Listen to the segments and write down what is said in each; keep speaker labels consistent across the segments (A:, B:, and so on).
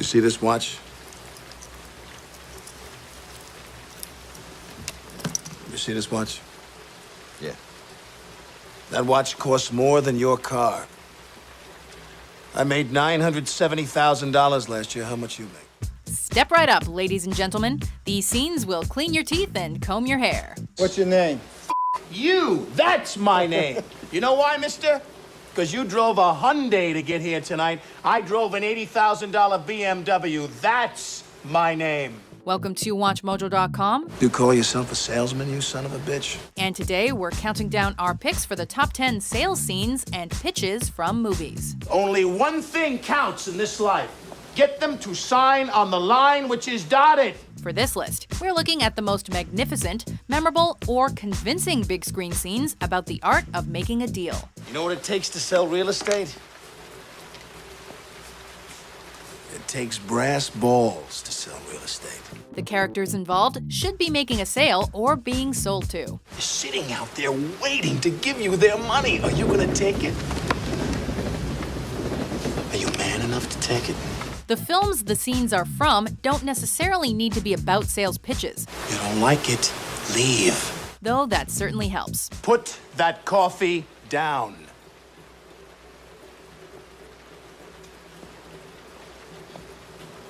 A: see this watch? You see this watch?
B: Yeah.
A: That watch costs more than your car. I made $970,000 last year. How much you make?
C: Step right up, ladies and gentlemen. These scenes will clean your teeth and comb your hair.
D: What's your name?
A: You! That's my name. You know why, mister? Because you drove a Hyundai to get here tonight. I drove an $80,000 BMW. That's my name.
C: Welcome to WatchMojo.com.
A: You call yourself a salesman, you son of a bitch?
C: And today we're counting down our picks for the top 10 sales scenes and pitches from movies.
A: Only one thing counts in this life. Get them to sign on the line which is dotted.
C: For this list, we're looking at the most magnificent, memorable, or convincing big screen scenes about the art of making a deal.
A: You know what it takes to sell real estate? It takes brass balls to sell real estate.
C: The characters involved should be making a sale or being sold to.
A: They're sitting out there waiting to give you their money. Are you gonna take it? Are you man enough to take it?
C: The films the scenes are from don't necessarily need to be about sales pitches,
A: You don't like it? Leave.
C: though that certainly helps.
A: Put that coffee down.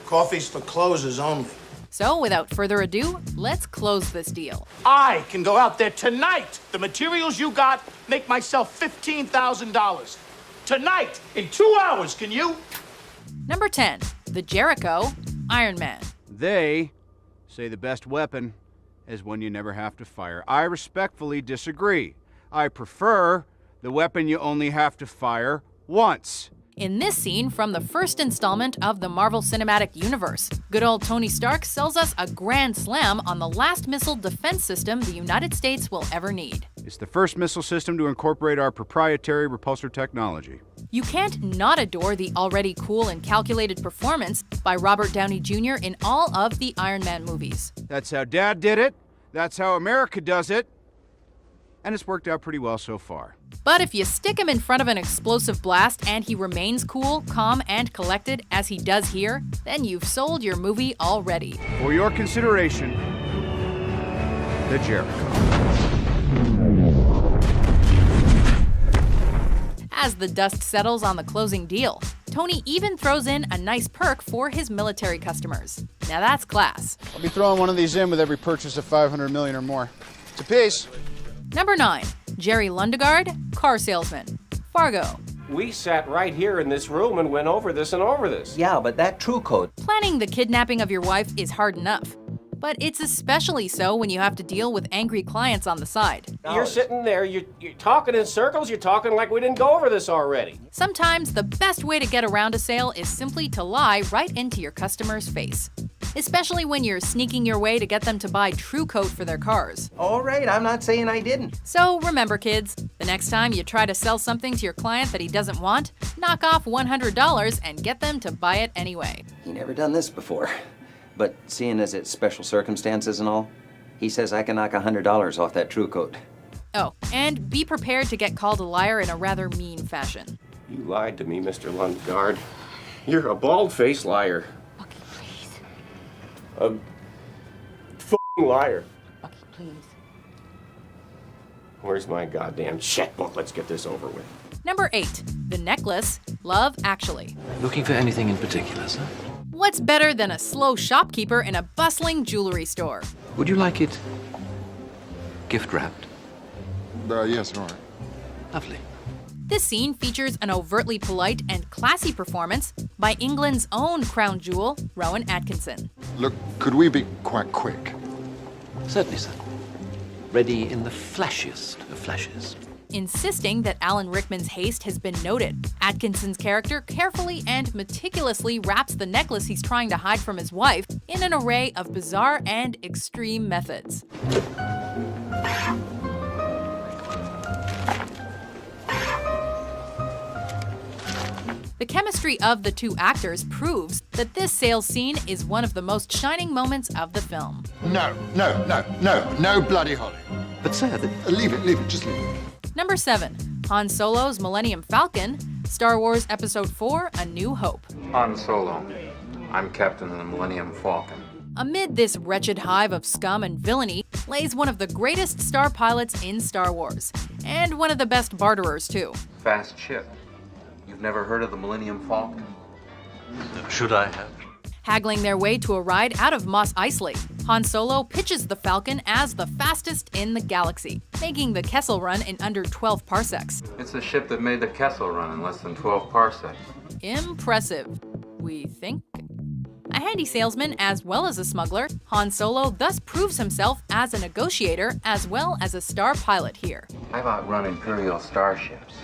A: Coffee's for closers only.
C: So without further ado, let's close this deal.
A: I can go out there tonight. The materials you got make myself $15,000. Tonight, in 2 hours, can you?
C: Number 10, The Jericho, Iron Man.
E: They say the best weapon is one you never have to fire. I respectfully disagree. I prefer the weapon you only have to fire once.
C: In this scene from the first installment of the Marvel Cinematic Universe, good old Tony Stark sells us a grand slam on the last missile defense system the United States will ever need.
E: It's the first missile system to incorporate our proprietary repulsor technology.
C: You can't not adore the already cool and calculated performance by Robert Downey Jr. in all of the Iron Man movies.
E: That's how Dad did it. That's how America does it. And it's worked out pretty well so far.
C: But if you stick him in front of an explosive blast and he remains cool, calm, and collected as he does here, then you've sold your movie already.
E: For your consideration, the Jericho.
C: As the dust settles on the closing deal, Tony even throws in a nice perk for his military customers. Now that's class.
E: I'll be throwing one of these in with every purchase of $500 million or more. It's a piece.
C: Number 9, Jerry Lundegaard, car salesman, Fargo.
F: We sat right here in this room and went over this and over this.
B: Yeah, but that true code.
C: Planning the kidnapping of your wife is hard enough, but it's especially so when you have to deal with angry clients on the side.
F: You're sitting there, you're talking in circles, you're talking like we didn't go over this already.
C: Sometimes the best way to get around a sale is simply to lie right into your customer's face, especially when you're sneaking your way to get them to buy True Coat for their cars.
B: All right, I'm not saying I didn't.
C: So remember, kids, the next time you try to sell something to your client that he doesn't want, knock off $100 and get them to buy it anyway.
B: He never done this before. But seeing as it's special circumstances and all, he says I can knock $100 off that true coat.
C: Oh, and be prepared to get called a liar in a rather mean fashion.
F: You lied to me, Mr. Lundgaard. You're a bald-faced liar.
G: Bucky, please.
F: A f***ing liar.
G: Bucky, please.
F: Where's my goddamn checkbook? Let's get this over with.
C: Number 8, The Necklace, Love Actually.
H: Looking for anything in particular, sir?
C: What's better than a slow shopkeeper in a bustling jewelry store?
H: Would you like it gift wrapped?
D: Yes, all right.
H: Lovely.
C: This scene features an overtly polite and classy performance by England's own crown jewel, Rowan Atkinson.
D: Look, could we be quite quick?
H: Certainly, sir. Ready in the flashiest of flashes.
C: Insisting that Alan Rickman's haste has been noted, Atkinson's character carefully and meticulously wraps the necklace he's trying to hide from his wife in an array of bizarre and extreme methods. The chemistry of the two actors proves that this sales scene is one of the most shining moments of the film.
D: No bloody holly.
H: But, sir,
D: Leave it, just leave it.
C: Number 7, Han Solo's Millennium Falcon, Star Wars Episode 4, A New Hope.
I: Han Solo, I'm captain of the Millennium Falcon.
C: Amid this wretched hive of scum and villainy lays one of the greatest star pilots in Star Wars, and one of the best barterers too.
I: Fast ship. You've never heard of the Millennium Falcon?
H: Should I have?
C: Haggling their way to a ride out of Mos Eisley, Han Solo pitches the Falcon as the fastest in the galaxy, making the Kessel Run in under 12 parsecs.
I: It's the ship that made the Kessel Run in less than 12 parsecs.
C: Impressive, we think. A handy salesman as well as a smuggler, Han Solo thus proves himself as a negotiator as well as a star pilot here.
I: I've outrun Imperial starships.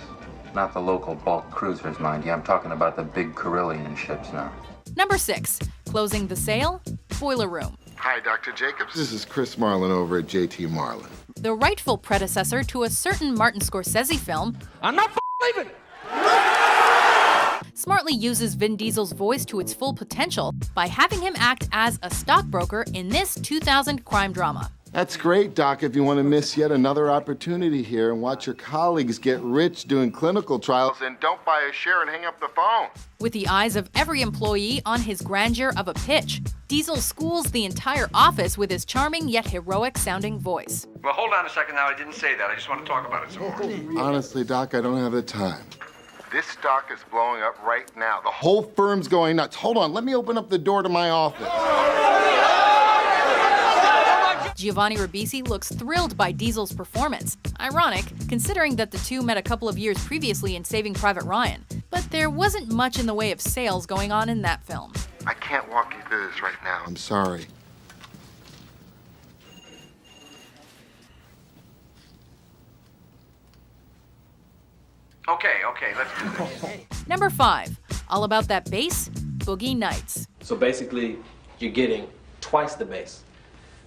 I: Not the local bulk cruisers, mind you. I'm talking about the big Carillion ships now.
C: Number 6, closing the sale, Boiler Room.
D: Hi, Dr. Jacobs. This is Chris Marlin over at JT Marlin.
C: The rightful predecessor to a certain Martin Scorsese film,
F: I'm not leaving!
C: smartly uses Vin Diesel's voice to its full potential by having him act as a stockbroker in this 2000 crime drama.
D: That's great, Doc, if you want to miss yet another opportunity here and watch your colleagues get rich doing clinical trials, and don't buy a share and hang up the phone.
C: With the eyes of every employee on his grandeur of a pitch, Diesel schools the entire office with his charming yet heroic-sounding voice.
J: Well, hold on a second now. I didn't say that. I just want to talk about it some more.
D: Honestly, Doc, I don't have the time. This stock is blowing up right now. The whole firm's going nuts. Hold on, let me open up the door to my office.
C: Giovanni Ribisi looks thrilled by Diesel's performance. Ironic, considering that the two met a couple of years previously in Saving Private Ryan. But there wasn't much in the way of sales going on in that film.
D: I can't walk you through this right now. I'm sorry.
J: Okay, let's do this.
C: Number 5, all about that bass, Boogie Nights.
K: So basically, you're getting twice the bass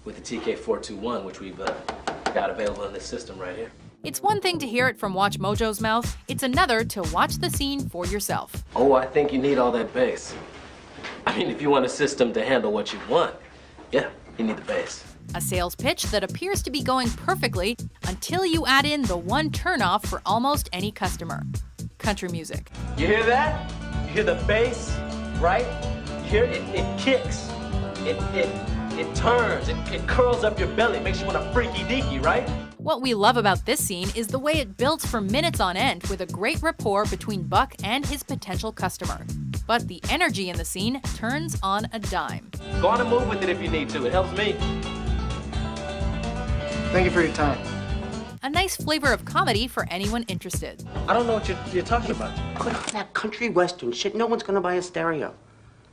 K: with the TK421, which we've got available in this system right here.
C: It's one thing to hear it from Watch Mojo's mouth, it's another to watch the scene for yourself.
K: Oh, I think you need all that bass. I mean, if you want a system to handle what you want, yeah, you need the bass.
C: A sales pitch that appears to be going perfectly until you add in the one turnoff for almost any customer: country music.
K: You hear that? You hear the bass, right? You hear it? It kicks. It turns. It curls up your belly. Makes you want a freaky deaky, right?
C: What we love about this scene is the way it builds for minutes on end with a great rapport between Buck and his potential customer. But the energy in the scene turns on a dime.
K: Go on and move with it if you need to. It helps me.
L: Thank you for your time.
C: A nice flavor of comedy for anyone interested.
K: I don't know what you're talking about.
L: Put on that country western shit. No one's gonna buy a stereo.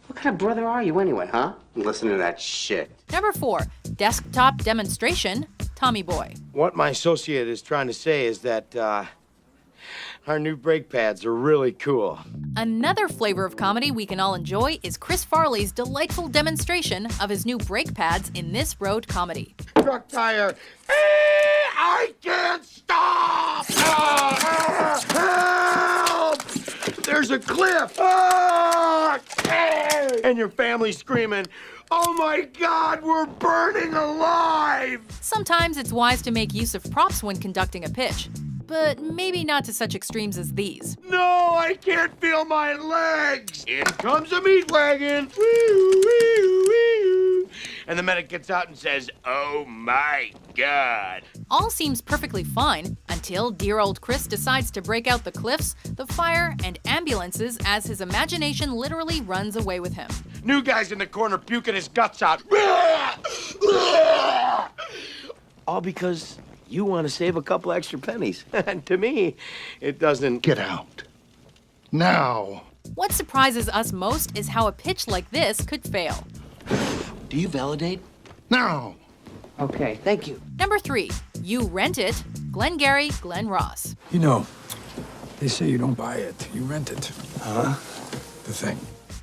L: What kind of brother are you anyway, huh? Listen to that shit.
C: Number 4, desktop demonstration, Tommy Boy.
F: What my associate is trying to say is that, our new brake pads are really cool.
C: Another flavor of comedy we can all enjoy is Chris Farley's delightful demonstration of his new brake pads in this road comedy.
F: Truck tire. I can't stop! Help! There's a cliff! And your family screaming, "Oh my God, we're burning alive!"
C: Sometimes it's wise to make use of props when conducting a pitch, but maybe not to such extremes as these.
F: No, I can't feel my legs! In comes a meat wagon! Wee, wee, wee. And the medic gets out and says, "Oh my God."
C: All seems perfectly fine until dear old Chris decides to break out the cliffs, the fire, and ambulances as his imagination literally runs away with him.
F: New guy's in the corner puking his guts out. All because you want to save a couple extra pennies. And to me, it doesn't.
D: Get out. Now.
C: What surprises us most is how a pitch like this could fail.
L: Do you validate?
D: Now.
L: Okay, thank you.
C: Number 3, You Rent It, Glengarry Glen Ross.
M: You know, they say you don't buy it, you rent it. Huh? The thing.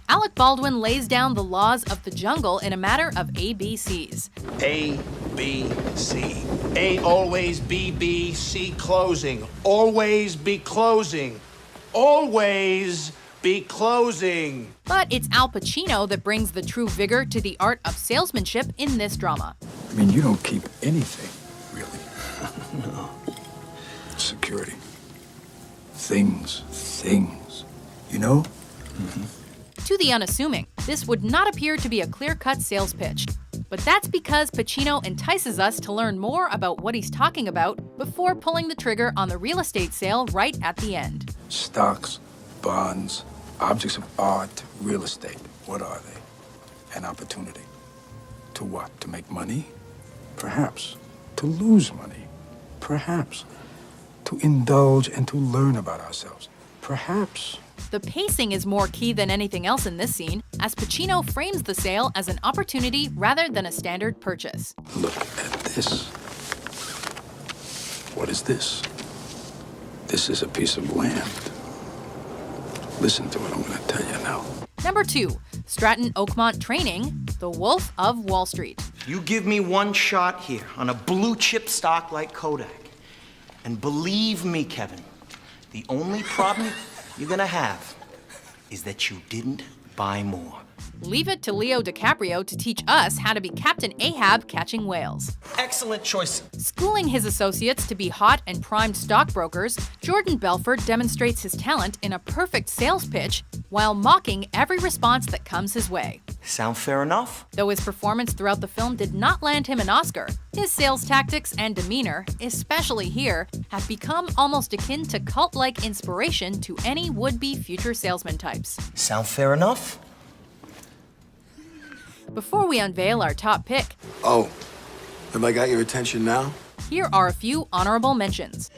C: Alec Baldwin lays down the laws of the jungle in a matter of ABCs.
A: A, B, C. A, always B, B, C, closing. Always be closing. Always be closing.
C: But it's Al Pacino that brings the true vigor to the art of salesmanship in this drama.
M: I mean, you don't keep anything, really. No. Security. Things. You know?
C: To the unassuming, this would not appear to be a clear-cut sales pitch. But that's because Pacino entices us to learn more about what he's talking about before pulling the trigger on the real estate sale right at the end.
M: Stocks, bonds, objects of art, real estate. What are they? An opportunity. To what? To make money? Perhaps. To lose money? Perhaps. To indulge and to learn about ourselves? Perhaps.
C: The pacing is more key than anything else in this scene, as Pacino frames the sale as an opportunity rather than a standard purchase.
M: Look at this. What is this? This is a piece of land. Listen to what I'm going to tell you now.
C: Number 2, Stratton Oakmont training, The Wolf of Wall Street.
N: You give me one shot here on a blue chip stock like Kodak. And believe me, Kevin, the only problem you're gonna have is that you didn't buy more.
C: Leave it to Leo DiCaprio to teach us how to be Captain Ahab catching whales.
N: Excellent choice.
C: Schooling his associates to be hot and primed stockbrokers, Jordan Belfort demonstrates his talent in a perfect sales pitch while mocking every response that comes his way.
N: Sound fair enough?
C: Though his performance throughout the film did not land him an Oscar, his sales tactics and demeanor, especially here, have become almost akin to cult-like inspiration to any would-be future salesman types.
N: Sound fair enough?
C: Before we unveil our top pick,
M: Oh, have I got your attention now?
C: here are a few honorable mentions.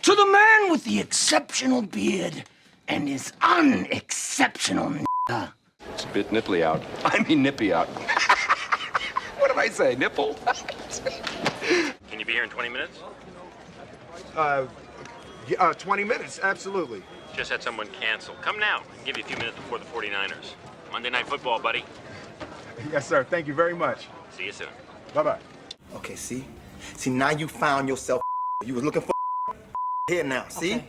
F: To the man with the exceptional beard and his unexceptional
J: It's a bit nipply out. I mean nippy out. What did I say, nipple?
O: Can you be here in 20 minutes?
P: 20 minutes, absolutely.
O: Just had someone cancel. Come now. I'll give you a few minutes before the 49ers. Monday Night Football, buddy.
P: Yes, sir. Thank you very much.
O: See you soon.
P: Bye-bye.
Q: Okay, see? See, now you found yourself. You was looking for here now, see?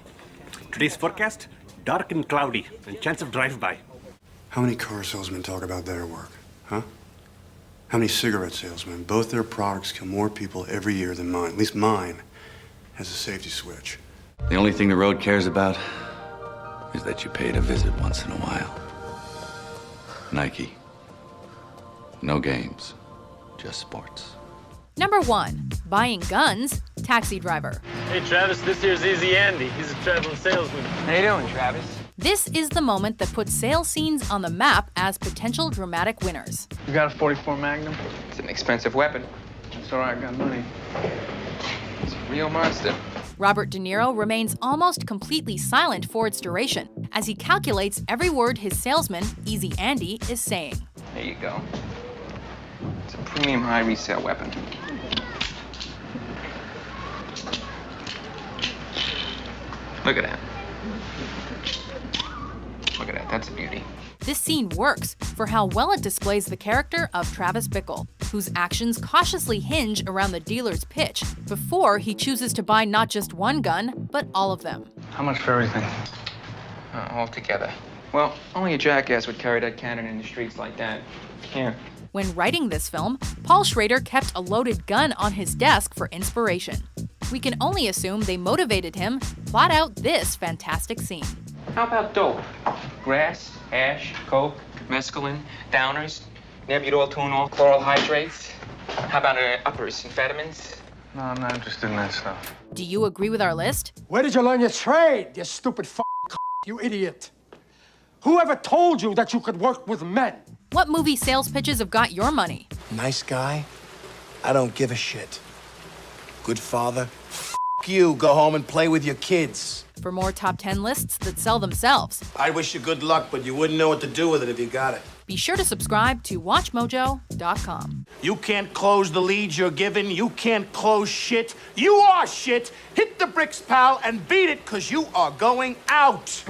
R: Today's forecast, dark and cloudy, and chance of drive-by.
S: How many car salesmen talk about their work, huh? How many cigarette salesmen? Both their products kill more people every year than mine. At least mine has a safety switch.
T: The only thing the road cares about is that you pay to visit once in a while. Nike. No games, just sports.
C: Number 1, buying guns, Taxi Driver.
K: Hey, Travis, this here's Easy Andy. He's a traveling salesman.
U: How you doing, Travis?
C: This is the moment that puts sales scenes on the map as potential dramatic winners.
U: You got a 44 Magnum? It's an expensive weapon. It's all right, I got money. It's a real monster.
C: Robert De Niro remains almost completely silent for its duration as he calculates every word his salesman, Easy Andy, is saying.
U: There you go. It's a premium high resale weapon. Look at that. Look at that, that's a beauty.
C: This scene works for how well it displays the character of Travis Bickle, whose actions cautiously hinge around the dealer's pitch before he chooses to buy not just one gun, but all of them.
U: How much for everything? All together. Well, only a jackass would carry that cannon in the streets like that. Here.
C: When writing this film, Paul Schrader kept a loaded gun on his desk for inspiration. We can only assume they motivated him to plot out this fantastic scene.
U: How about dope? Grass, hash, coke, mescaline, downers, nebutalol, chloral hydrates. How about uppers, amphetamines?
V: No, I'm not interested in that stuff.
C: Do you agree with our list?
W: Where did you learn your trade, you stupid you idiot? Whoever told you that you could work with men?
C: What movie sales pitches have got your money?
Q: Nice guy. I don't give a shit. Good father.
A: You go home and play with your kids.
C: For more top 10 lists that sell themselves,
A: I wish you good luck, but you wouldn't know what to do with it if you got it.
C: be sure to subscribe to WatchMojo.com.
A: You can't close the leads you're given. You can't close shit. You are shit. Hit the bricks, pal, and beat it, 'cause you are going out.